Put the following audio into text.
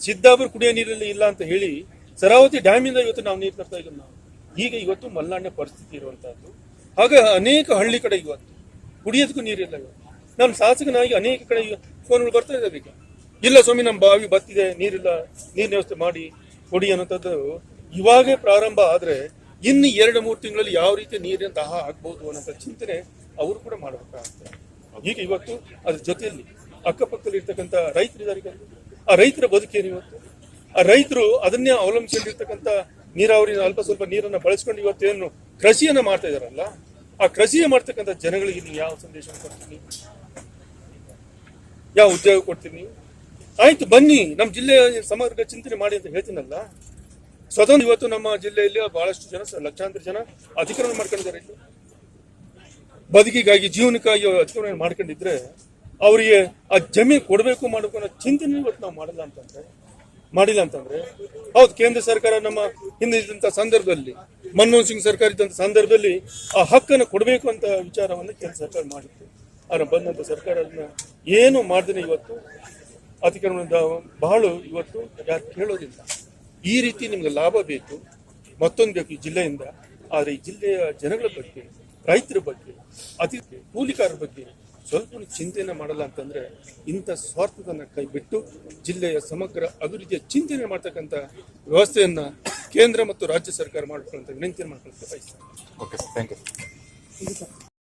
ಸಿದ್ದಾಪುರ ಕುಡಿಯೋ ನೀರಲ್ಲಿ ಇಲ್ಲ ಅಂತ ಹೇಳಿ ಶರಾವತಿ ಡ್ಯಾಮಿಂದ ಇವತ್ತು ನಾವು ನೀರು ತರ್ತಾ ಇದ್ದೀವಿ ನಾವು. ಈಗ ಇವತ್ತು ಮಲ್ನಾಡಿನ ಪರಿಸ್ಥಿತಿ ಇರುವಂತಹದ್ದು. ಹಾಗೆ ಅನೇಕ ಹಳ್ಳಿ ಕಡೆ ಇವತ್ತು ಕುಡಿಯೋದಕ್ಕೂ ನೀರಿಲ್ಲ. ಇವತ್ತು ನಮ್ಮ ಶಾಸಕನಾಗಿ ಅನೇಕ ಕಡೆ ಫೋನ್ಗಳು ಬರ್ತಾ ಇದ್ದಾವೆ. ಈಗ ಇಲ್ಲ ಸ್ವಾಮಿ ನಮ್ಮ ಬಾವಿ ಬತ್ತಿದೆ, ನೀರಿಲ್ಲ, ನೀರಿನ ವ್ಯವಸ್ಥೆ ಮಾಡಿ ಕೊಡಿ ಅನ್ನೋಂಥದ್ದು ಇವಾಗೇ ಪ್ರಾರಂಭ ಆದ್ರೆ ಇನ್ನು 2-3 ತಿಂಗಳಲ್ಲಿ ಯಾವ ರೀತಿ ನೀರಿನ ದಾಹ ಆಗ್ಬಹುದು ಅನ್ನೋ ಚಿಂತನೆ ಅವರು ಕೂಡ ಮಾಡಬೇಕಾಗುತ್ತೆ. ಈಗ ಇವತ್ತು ಅದ್ರ ಜೊತೆಯಲ್ಲಿ ಅಕ್ಕಪಕ್ಕದಲ್ಲಿ ಇರ್ತಕ್ಕಂಥ ರೈತರಿದ್ದಾರೆ. ಆ ರೈತರ ಬದುಕೇನು ಇವತ್ತು? ಆ ರೈತರು ಅದನ್ನೇ ಅವಲಂಬಿಸಿರ್ತಕ್ಕಂಥ ನೀರಾವರಿ ಅಲ್ಪ ಸ್ವಲ್ಪ ನೀರನ್ನ ಬಳಸ್ಕೊಂಡು ಇವತ್ತೇನು ಕೃಷಿಯನ್ನ ಮಾಡ್ತಾ ಇದಾರಲ್ಲ, ಆ ಕೃಷಿಯ ಮಾಡ್ತಕ್ಕಂಥ ಜನಗಳಿಗೆ ನೀವು ಯಾವ ಸಂದೇಶ ಕೊಡ್ತೀನಿ, ಯಾವ ಉದ್ಯೋಗ ಕೊಡ್ತೀನಿ? ಆಯ್ತು ಬನ್ನಿ ನಮ್ಮ ಜಿಲ್ಲೆಯ ಸಮಗ್ರ ಚಿಂತನೆ ಮಾಡಿ ಅಂತ ಹೇಳ್ತೀನಲ್ಲ. ಸ್ವತಃ ಇವತ್ತು ನಮ್ಮ ಜಿಲ್ಲೆಯಲ್ಲಿ ಬಹಳಷ್ಟು ಜನ, ಲಕ್ಷಾಂತರ ಜನ ಅತಿಕ್ರಮಣ ಮಾಡ್ಕೊಂಡಿದ್ದಾರೆ. ಬದುಕಿಗಾಗಿ ಜೀವನಕ್ಕಾಗಿ ಅತಿಕ್ರಮಣ ಮಾಡ್ಕೊಂಡಿದ್ರೆ ಅವರಿಗೆ ಆ ಜಮೀನು ಕೊಡಬೇಕು ಮಾಡಬೇಕು ಅನ್ನೋ ಚಿಂತನೆ ಇವತ್ತು ನಾವು ಮಾಡಿಲ್ಲ ಅಂತಂದ್ರೆ ಹೌದು, ಕೇಂದ್ರ ಸರ್ಕಾರ ನಮ್ಮ ಹಿಂದೆ ಇದ್ದಂತ ಸಂದರ್ಭದಲ್ಲಿ, ಮನಮೋಹನ್ ಸಿಂಗ್ ಸರ್ಕಾರ ಇದ್ದಂತ ಸಂದರ್ಭದಲ್ಲಿ ಆ ಹಕ್ಕನ್ನು ಕೊಡಬೇಕು ಅಂತ ವಿಚಾರವನ್ನು ಕೇಂದ್ರ ಸರ್ಕಾರ ಮಾಡಿತ್ತು. ಆದ್ರೆ ಬಂದಂತ ಸರ್ಕಾರ ಅದನ್ನ ಏನು ಮಾಡ್ದೇನೆ ಇವತ್ತು ಅತಿಕ್ರಮಣದ ಬಹಳ ಇವತ್ತು ಯಾರು ಕೇಳೋದಿಲ್ಲ. ಈ ರೀತಿ ನಿಮ್ಗೆ ಲಾಭ ಬೇಕು, ಮತ್ತೊಂದು ಬೇಕು ಈ ಜಿಲ್ಲೆಯಿಂದ. ಆದ್ರೆ ಈ ಜಿಲ್ಲೆಯ ಜನಗಳ ಬಗ್ಗೆ, ರೈತರ ಬಗ್ಗೆ, ಕೂಲಿಕಾರರ ಬಗ್ಗೆ ಸ್ವಲ್ಪ ಚಿಂತನೆ ಮಾಡಲ್ಲ ಅಂತಂದ್ರೆ ಇಂಥ ಸ್ವಾರ್ಥದನ್ನ ಕೈ ಬಿಟ್ಟು ಜಿಲ್ಲೆಯ ಸಮಗ್ರ ಅಭಿವೃದ್ಧಿಯ ಚಿಂತನೆ ಮಾಡ್ತಕ್ಕಂಥ ವ್ಯವಸ್ಥೆಯನ್ನ ಕೇಂದ್ರ ಮತ್ತು ರಾಜ್ಯ ಸರ್ಕಾರ ಮಾಡ್ಕೊಳ್ಳುವಂತ ವಿನಂತಿ ಮಾಡ್ಕೊಳ್ತಾ ಬಯಸ್ತೇನೆ. Okay, thank you.